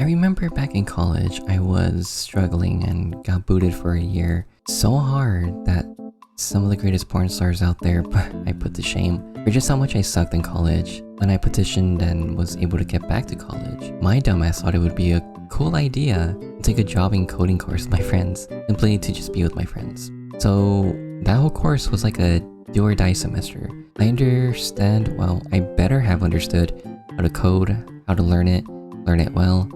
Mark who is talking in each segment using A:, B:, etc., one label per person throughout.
A: I remember back in college, I was struggling and got booted for a year so hard that some of the greatest porn stars out there I put to shame for just how much I sucked in college. When I petitioned and was able to get back to college, my dumbass thought it would be a cool idea to take a jobbing coding course with my friends, simply to just be with my friends. So that whole course was like a do or die semester. I understand, well, I better have understood how to code, how to learn it well,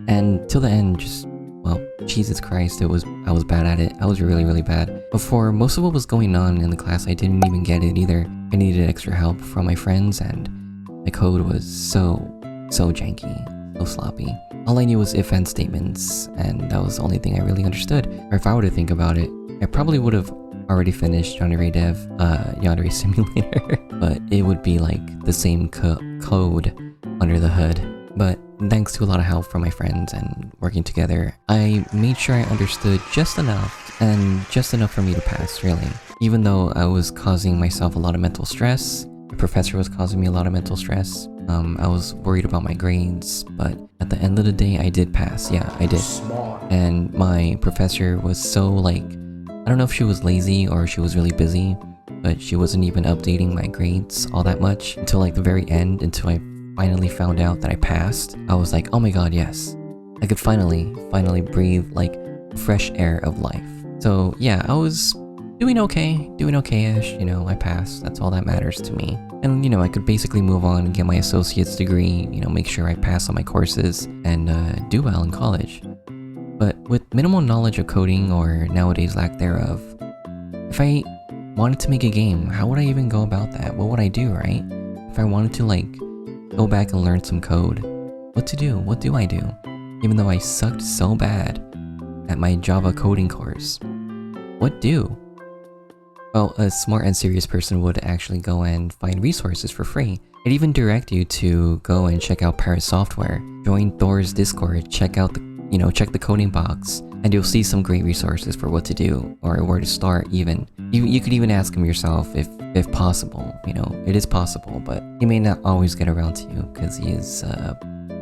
A: and till the end, just, well, Jesus Christ, I was bad at it. I was really bad. But for most of what was going on in the class, I didn't even get it either. I needed extra help from my friends, and my code was so janky, so sloppy. All I knew was if-and statements, and that was the only thing I really understood. Or if I were to think about it, I probably would have already finished Generative, Yandere Simulator, but it would be like the same code under the hood. But thanks to a lot of help from my friends and working together, I made sure I understood just enough, and just enough for me to pass, really. Even though I was causing myself a lot of mental stress, the professor was causing me a lot of mental stress, I was worried about my grades, but at the end of the day, I did pass. Yeah, I did. And my professor was so like, I don't know if she was lazy or she was really busy, but she wasn't even updating my grades all that much until like the very end, until I finally found out that I passed. I was like, oh my god, yes. I could finally breathe like fresh air of life. So yeah, I was doing okay-ish, you know, I passed. That's all that matters to me. And, you know, I could basically move on and get my associate's degree, you know, make sure I pass on my courses, and do well in college. But with minimal knowledge of coding, or nowadays lack thereof, if I wanted to make a game, how would I even go about that? What would I do, right? If I wanted to, like, go back and learn some code, what to do? What do I do? Even though I sucked so bad at my Java coding course, what do? Well, a smart and serious person would actually go and find resources for free. It'd even direct you to go and check out Paris Software, join Thor's Discord, check out the, you know, check the coding box, and you'll see some great resources for what to do, or where to start even. You could even ask him yourself if possible, you know, it is possible, but he may not always get around to you because he is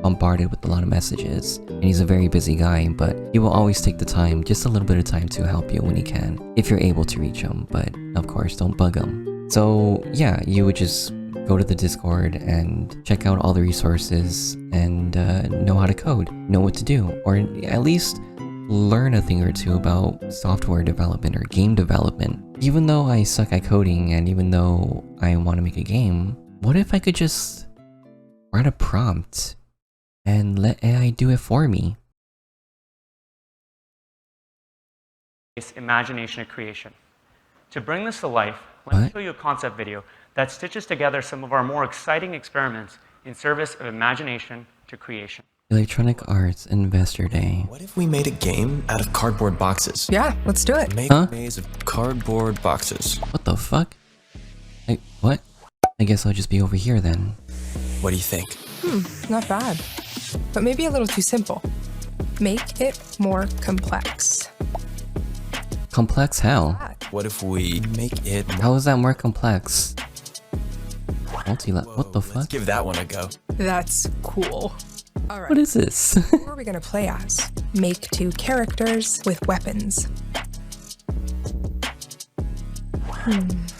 A: bombarded with a lot of messages, and he's a very busy guy, but he will always take the time, just a little bit of time, to help you when he can, if you're able to reach him, but of course, don't bug him. So yeah, you would just go to the Discord and check out all the resources and know how to code, know what to do, or at least learn a thing or two about software development or game development. Even though I suck at coding, and even though I want to make a game, what if I could just write a prompt and let AI do it for me?
B: Imagination and creation. To bring this to life, let me show you a concept video that stitches together some of our more exciting experiments in service of imagination to creation.
A: Electronic Arts Investor Day.
C: What if we made a game out of cardboard boxes?
D: Yeah, let's do it.
C: Make a maze of cardboard boxes.
A: What the fuck? What? I guess I'll just be over here then.
C: What do you think?
D: Not bad. But maybe a little too simple. Make it more complex.
A: Complex how?
C: What if we make it more...
A: How is that more complex? What the fuck?
C: Let's give that one a go.
D: That's cool. All right.
A: What is this?
D: Who are we gonna play as? Make 2 characters with weapons.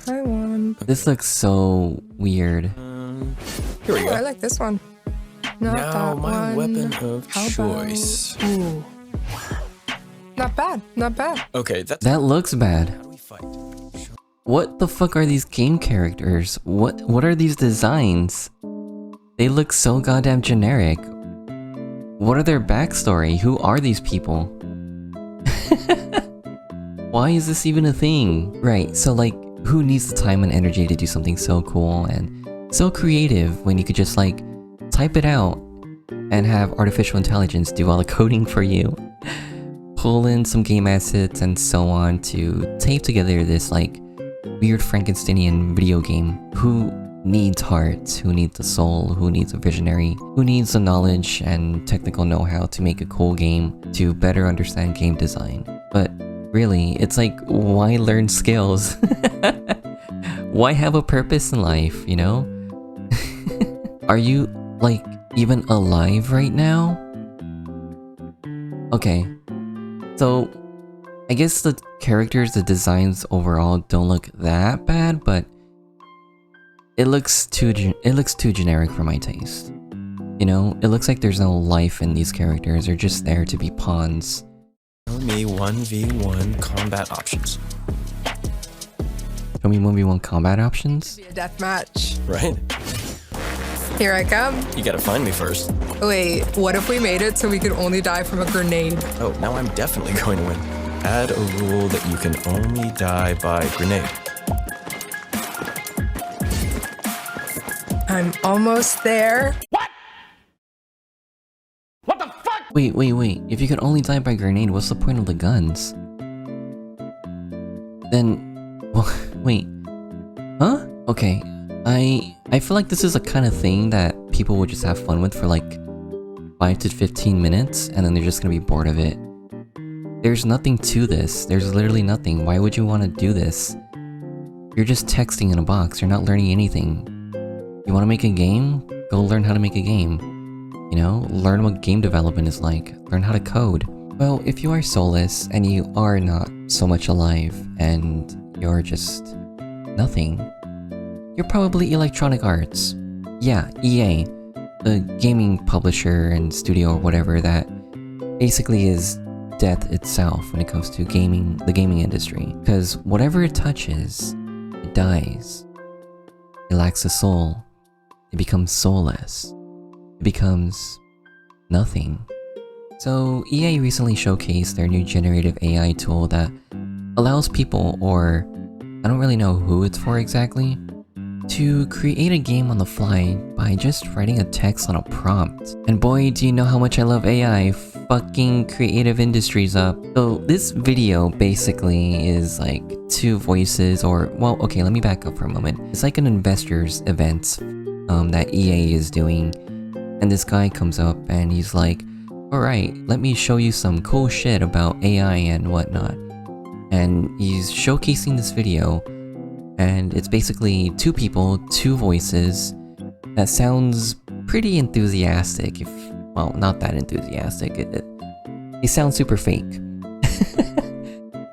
D: I want...
A: This looks so weird.
C: Here we go.
D: I like this one. Not
C: Now
D: that
C: my
D: one.
C: weapon of
D: How
C: choice.
D: About... Ooh. Not bad, not bad.
C: Okay,
A: That looks bad.
C: How do we fight?
A: What the fuck are these game characters? What are these designs? They look so goddamn generic. What are their backstory? Who are these people? Why is this even a thing? Right, so like, who needs the time and energy to do something so cool and so creative when you could just like type it out and have artificial intelligence do all the coding for you? Pull in some game assets and so on to tape together this like weird Frankensteinian video game. Who needs heart? Who needs a soul? Who needs a visionary? Who needs the knowledge and technical know-how to make a cool game, to better understand game design? But really, it's like, why learn skills? Why have a purpose in life, you know? Are you, like, even alive right now? Okay. So, I guess the characters, the designs overall don't look that bad, but it looks too generic for my taste. You know, it looks like there's no life in these characters, they're just there to be pawns.
C: Show me 1v1 combat options.
A: Show me 1v1 combat options?
D: Be a death match.
C: Right?
D: Here I come.
C: You gotta find me first.
D: Wait, what if we made it so we could only die from a grenade?
C: Oh, now I'm definitely going to win. Add a rule that you can only die by grenade.
D: I'm almost there.
A: Wait. If you could only die by grenade, what's the point of the guns? Then... well, wait. Huh? Okay. I feel like this is a kind of thing that people would just have fun with for like 5 to 15 minutes, and then they're just gonna be bored of it. There's nothing to this. There's literally nothing. Why would you want to do this? You're just texting in a box. You're not learning anything. You want to make a game? Go learn how to make a game. You know, learn what game development is like. Learn how to code. Well, if you are soulless and you are not so much alive and you're just nothing, you're probably Electronic Arts. Yeah, EA, the gaming publisher and studio or whatever that basically is death itself when it comes to gaming, the gaming industry. Because whatever it touches, it dies. It lacks a soul. It becomes soulless. It becomes nothing. So EA recently showcased their new generative AI tool that allows people, or I don't really know who it's for exactly, to create a game on the fly by just writing a text on a prompt. And boy, do you know how much I love AI, fucking creative industries up. So this video basically is like two voices, or well, okay, let me back up for a moment. It's like an investors event that EA is doing, and this guy comes up and he's like, alright, let me show you some cool shit about AI and whatnot. And he's showcasing this video, and it's basically two people, two voices, that sounds pretty enthusiastic, if, well, not that enthusiastic, they sound super fake.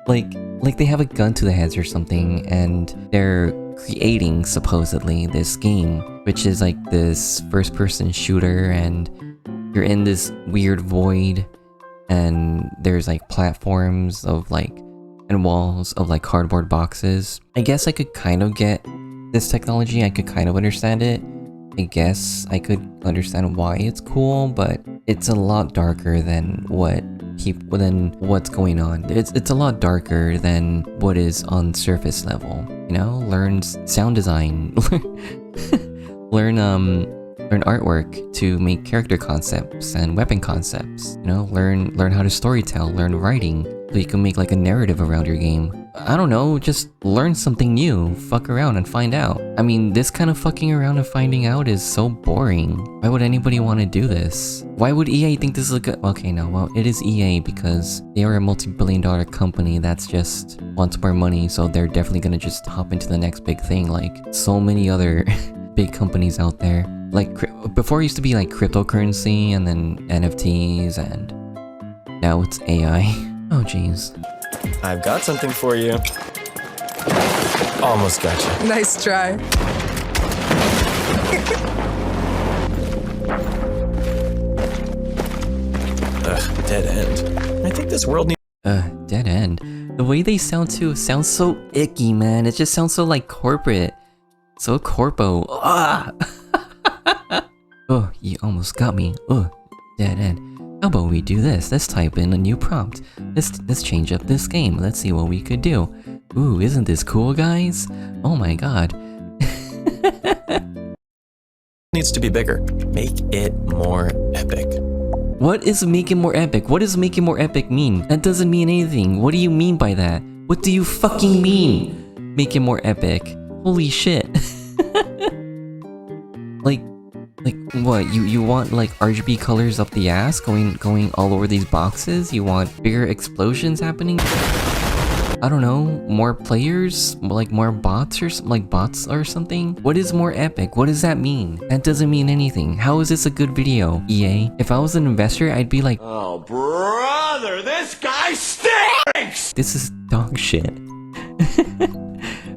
A: like they have a gun to the heads or something, and they're creating, supposedly, this game, which is like this first-person shooter, and you're in this weird void, and there's like platforms of like, and walls of like cardboard boxes. I guess I could kind of get this technology, I could kind of understand it. I guess I could understand why it's cool, but it's a lot darker than what's going on. It's a lot darker than what is on surface level. You know, learn sound design, learn artwork to make character concepts and weapon concepts. You know, learn how to storytell, learn writing, so you can make like a narrative around your game. I don't know, just learn something new, fuck around and find out. I mean, this kind of fucking around and finding out is so boring. Why would anybody want to do this? Why would EA think this is a good— okay, no, well, it is EA because they are a multi-billion-dollar company that's just wants more money, so they're definitely gonna just hop into the next big thing, like so many other big companies out there. Like, before it used to be like cryptocurrency, and then NFTs, and now it's AI. Oh jeez.
C: I've got something for you. Almost got you.
D: Nice try.
C: Ugh, dead end. I think this world needs—
A: dead end. The way they sound too sounds so icky, man. It just sounds so like corporate. So corpo. Ah! Oh, you almost got me. Oh, dead end. How about we do this? Let's type in a new prompt. Let's change up this game. Let's see what we could do. Ooh, isn't this cool, guys? Oh my god.
C: needs to be bigger. Make it more epic.
A: What is make it more epic? What does make it more epic mean? That doesn't mean anything. What do you mean by that? What do you fucking mean? Make it more epic. Holy shit. Like what? You want like RGB colors up the ass going all over these boxes? You want bigger explosions happening? I don't know, more players? Like more bots or like bots or something? What is more epic? What does that mean? That doesn't mean anything. How is this a good video, EA? If I was an investor, I'd be like, oh brother, this guy stinks! This is dog shit.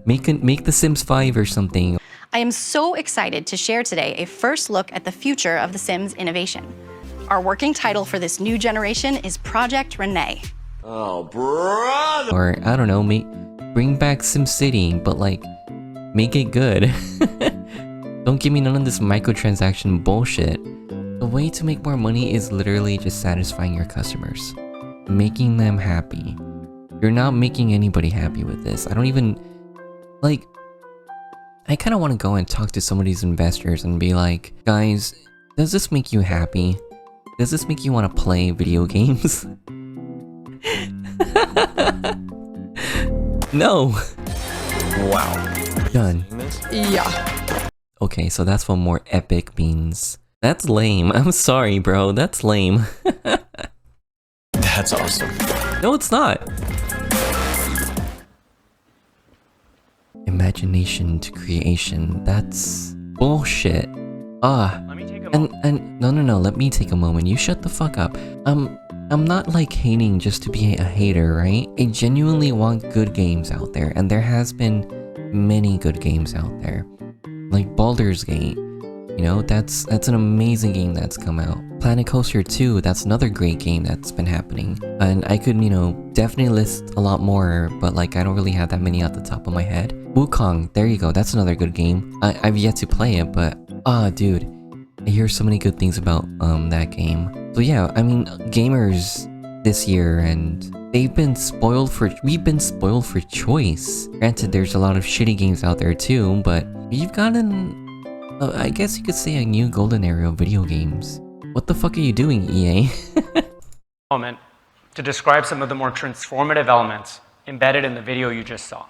A: Make The Sims 5 or something.
E: I am so excited to share today a first look at the future of The Sims innovation. Our working title for this new generation is Project Renee.
A: Oh, brother! Or, I don't know, bring back SimCity, but like, make it good. Don't give me none of this microtransaction bullshit. The way to make more money is literally just satisfying your customers. Making them happy. You're not making anybody happy with this. I don't even... Like, I kind of want to go and talk to some of these investors and be like, guys, does this make you happy? Does this make you want to play video games? No!
C: Wow.
A: Done.
D: Yeah.
A: Okay, so that's what more epic means. That's lame. I'm sorry, bro. That's lame.
C: That's awesome.
A: No, it's not. Imagination to creation. That's bullshit.
B: Let me take a moment.
A: No, let me take a moment. You shut the fuck up. I'm not like hating just to be a hater, right? I genuinely want good games out there, and there has been many good games out there. Like Baldur's Gate, you know, that's an amazing game that's come out. Planet Coaster 2, that's another great game that's been happening. And I could, you know, definitely list a lot more, but like I don't really have that many at the top of my head. Wukong, there you go, that's another good game. I've yet to play it, but dude, I hear so many good things about that game. So yeah, I mean, gamers this year, and we've been spoiled for choice. Granted, there's a lot of shitty games out there too, but we've gotten, I guess you could say, a new golden era of video games. What the fuck are you doing, EA?
B: Moment to describe some of the more transformative elements embedded in the video you just saw.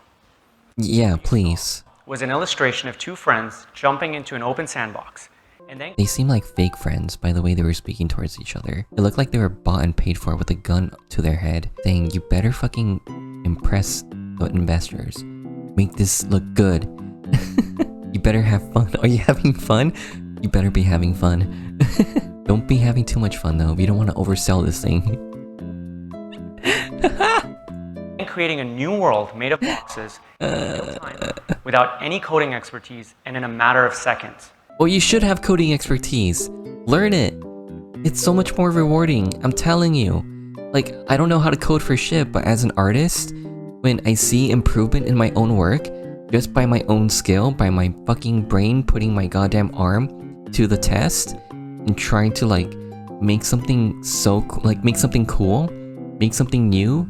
A: Yeah, please.
B: Was an illustration of two friends jumping into an open sandbox. And then
A: They seem like fake friends by the way they were speaking towards each other. It looked like they were bought and paid for with a gun to their head, saying, you better fucking impress the investors. Make this look good. You better have fun. Are you having fun? You better be having fun. Don't be having too much fun though. We don't want to oversell this thing.
B: creating a new world made of boxes in real time, without any coding expertise and in a matter of seconds.
A: Well, you should have coding expertise. Learn it. It's so much more rewarding, I'm telling you. Like, I don't know how to code for shit, but as an artist, when I see improvement in my own work, just by my own skill, by my fucking brain putting my goddamn arm to the test, and trying to like, make something make something cool, make something new,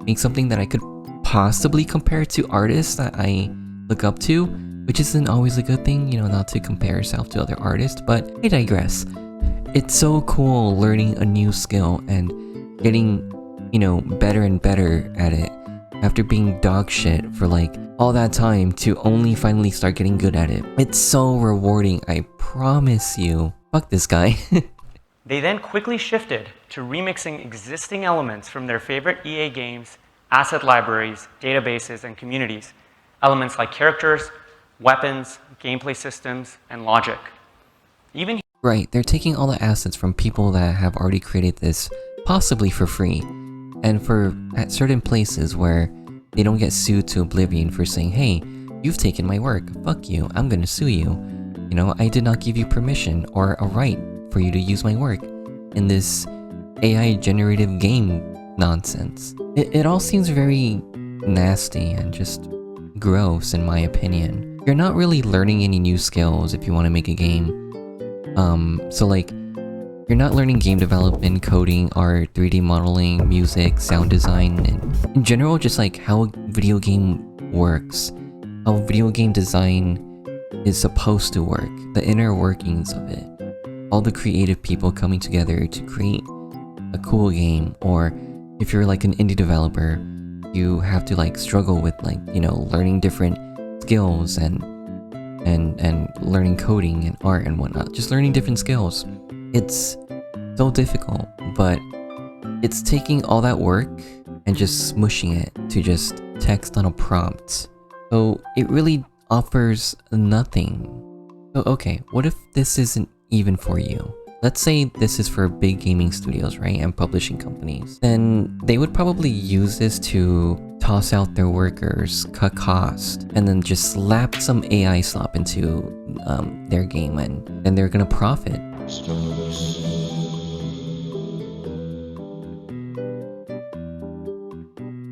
A: make something that I could possibly compare to artists that I look up to, which isn't always a good thing, you know, not to compare yourself to other artists, but I digress. It's so cool learning a new skill and getting, you know, better and better at it after being dog shit for like all that time to only finally start getting good at it. It's so rewarding, I promise you. Fuck this guy.
B: They then quickly shifted to remixing existing elements from their favorite EA games, asset libraries, databases, and communities. Elements like characters, weapons, gameplay systems, and logic. Even
A: Right, they're taking all the assets from people that have already created this, possibly for free, and at certain places where they don't get sued to oblivion for saying, hey, you've taken my work, fuck you, I'm gonna sue you. You know, I did not give you permission or a right for you to use my work in this AI generative game nonsense. It all seems very nasty and just gross in my opinion. You're not really learning any new skills if you want to make a game. So like, you're not learning game development, coding, art, 3D modeling, music, sound design, and in general just like how a video game works, how video game design is supposed to work, the inner workings of it. All the creative people coming together to create a cool game, or if you're like an indie developer, you have to like struggle with like, you know, learning different skills and learning coding and art and whatnot, just learning different skills. It's so difficult, but it's taking all that work and just smushing it to just text on a prompt. So it really offers nothing. So okay, what if this isn't even for you? Let's say this is for big gaming studios, right, and publishing companies. Then they would probably use this to toss out their workers, cut cost, and then just slap some AI slop into their game, and then they're gonna profit.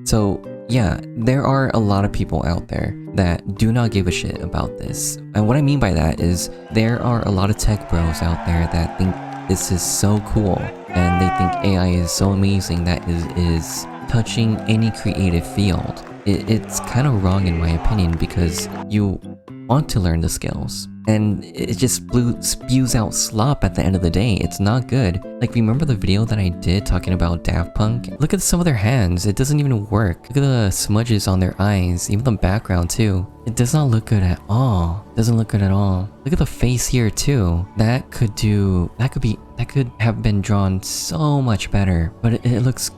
A: So yeah, there are a lot of people out there that do not give a shit about this. And what I mean by that is there are a lot of tech bros out there that think this is so cool and they think AI is so amazing that is touching any creative field. It's kind of wrong in my opinion because you want to learn the skills and it just spews out slop at the end of the day. It's not good. Like, remember the video that I did talking about Daft Punk? Look at some of their hands, it doesn't even work. Look at the smudges on their eyes, even the background too. It does not look good at all. It doesn't look good at all. Look at the face here too. That could have been drawn so much better, but it looks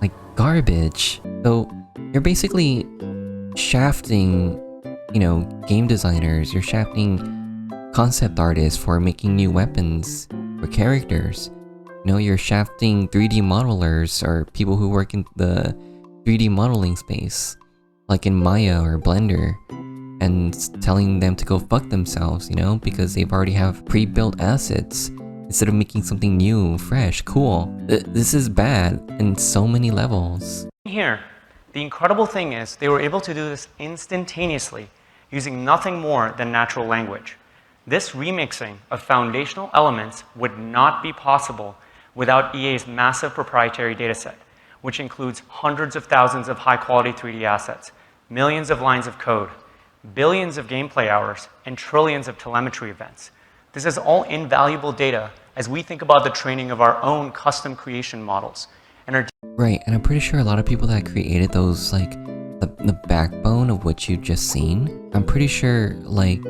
A: like garbage. So you're basically shafting, you know, game designers, you're shafting concept artists for making new weapons or characters. You know, you're shafting 3D modelers or people who work in the 3D modeling space, like in Maya or Blender, and telling them to go fuck themselves, you know, because they've already have pre-built assets instead of making something new, fresh, cool. This is bad in so many levels.
B: Here, the incredible thing is they were able to do this instantaneously using nothing more than natural language. This remixing of foundational elements would not be possible without EA's massive proprietary dataset, which includes hundreds of thousands of high-quality 3D assets, millions of lines of code, billions of gameplay hours, and trillions of telemetry events. This is all invaluable data as we think about the training of our own custom creation models.
A: Right, and I'm pretty sure a lot of people that created those, like, the backbone of what you just seen, I'm pretty sure, like,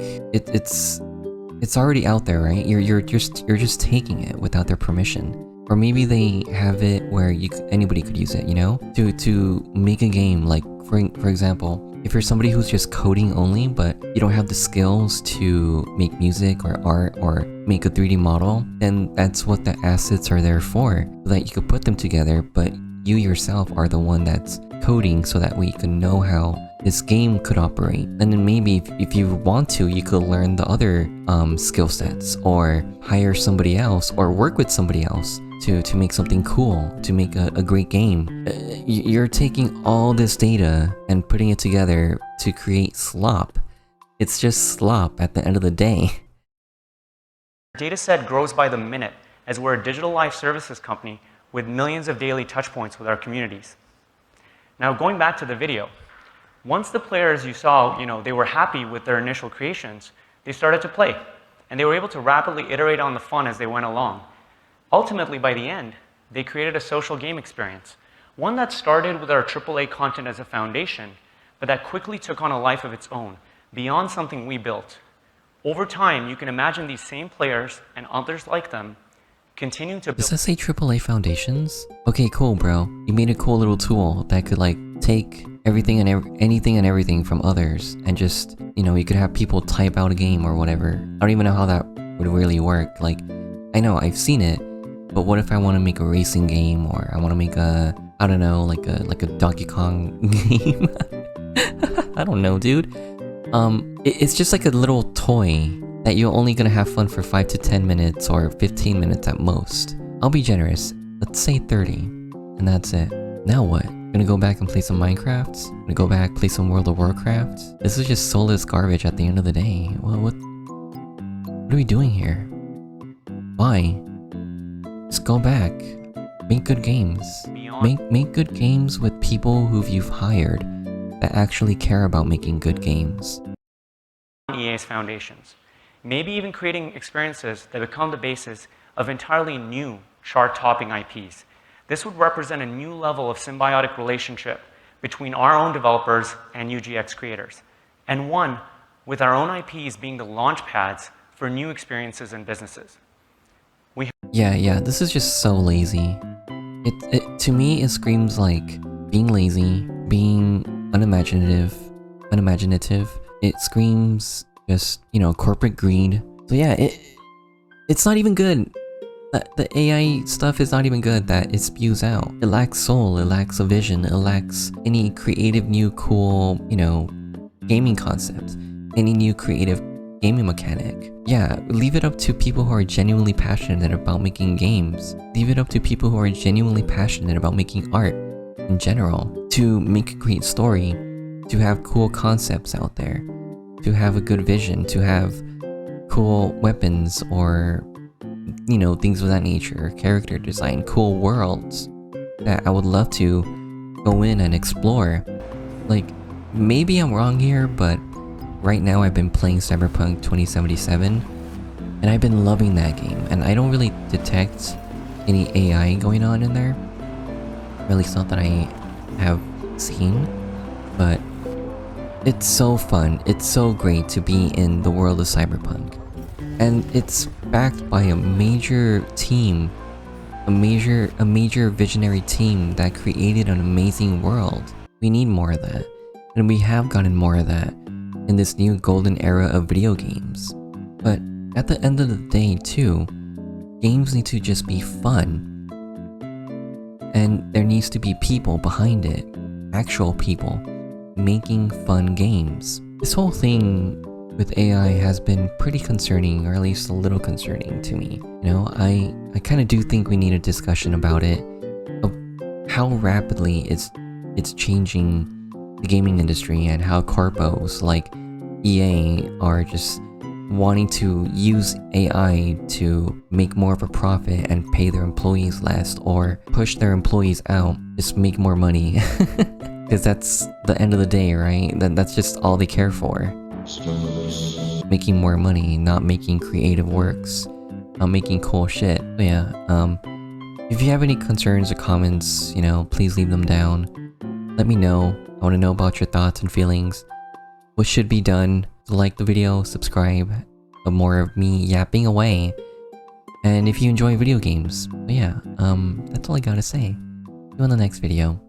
A: it's already out there, right? You're just taking it without their permission. Or maybe they have it where anybody could use it, you know? To make a game, like, for example, if you're somebody who's just coding only, but you don't have the skills to make music or art or make a 3D model, then that's what the assets are there for, so that you could put them together, but you yourself are the one that's coding so that way you can know how this game could operate. And then maybe if you want to, you could learn the other skill sets or hire somebody else or work with somebody else to make something cool, to make a great game. You're taking all this data and putting it together to create slop. It's just slop at the end of the day.
B: Our data set grows by the minute as we're a digital life services company with millions of daily touch points with our communities. Now, going back to the video, once the players you saw, you know, they were happy with their initial creations, they started to play, and they were able to rapidly iterate on the fun as they went along. Ultimately, by the end, they created a social game experience, one that started with our AAA content as a foundation, but that quickly took on a life of its own, beyond something we built. Over time, you can imagine these same players and others like them continue to build.
A: Does that say AAA Foundations? Okay, cool, bro. You made a cool little tool that could, like, take everything and anything and everything from others and just, you know, you could have people type out a game or whatever. I don't even know how that would really work. Like, I know, I've seen it, but what if I want to make a racing game, or I want to make a, I don't know, like a Donkey Kong game? I don't know, dude. It's just like a little toy that you're only gonna have fun for 5 to 10 minutes or 15 minutes at most. I'll be generous, let's say 30, and that's it. Now what? Gonna go back and play some Minecraft? Gonna go back, play some World of Warcraft? This is just soulless garbage at the end of the day. Well, what are we doing here? Why? Just go back. Make good games. Make good games with people who you've hired that actually care about making good games.
B: EA's foundations. Maybe even creating experiences that become the basis of entirely new chart-topping IPs. This would represent a new level of symbiotic relationship between our own developers and UGX creators, and one with our own IPs being the launch pads for new experiences and businesses.
A: Yeah, this is just so lazy. To me, it screams like being lazy, being unimaginative. It screams just, you know, corporate greed. So yeah, it's not even good. The AI stuff is not even good that it spews out. It lacks soul, it lacks a vision, it lacks any creative new cool, you know, gaming concepts, any new creative gaming mechanic. Yeah, leave it up to people who are genuinely passionate about making games. Leave it up to people who are genuinely passionate about making art in general, to make a great story, to have cool concepts out there, to have a good vision, to have cool weapons or, you know, things of that nature, character design, cool worlds that I would love to go in and explore. Like, maybe I'm wrong here, but right now I've been playing Cyberpunk 2077 and I've been loving that game, and I don't really detect any AI going on in there. Or at least not that I have seen, but it's so fun, it's so great to be in the world of Cyberpunk. And it's backed by a major team, a major visionary team that created an amazing world. We need more of that, and we have gotten more of that in this new golden era of video games. But at the end of the day too, games need to just be fun. And there needs to be people behind it, actual people, making fun games. This whole thing with AI has been pretty concerning, or at least a little concerning to me. You know, I kind of do think we need a discussion about it, of how rapidly it's changing the gaming industry, and how corpos like EA are just wanting to use AI to make more of a profit and pay their employees less, or push their employees out, just make more money. Because that's the end of the day, right? That's just all they care for. Making more money, not making creative works, not making cool shit. But yeah, if you have any concerns or comments, you know, please leave them down. Let me know. I want to know about your thoughts and feelings. What should be done? Like the video, subscribe, for more of me yapping away. And if you enjoy video games, but yeah, that's all I gotta say. See you on the next video.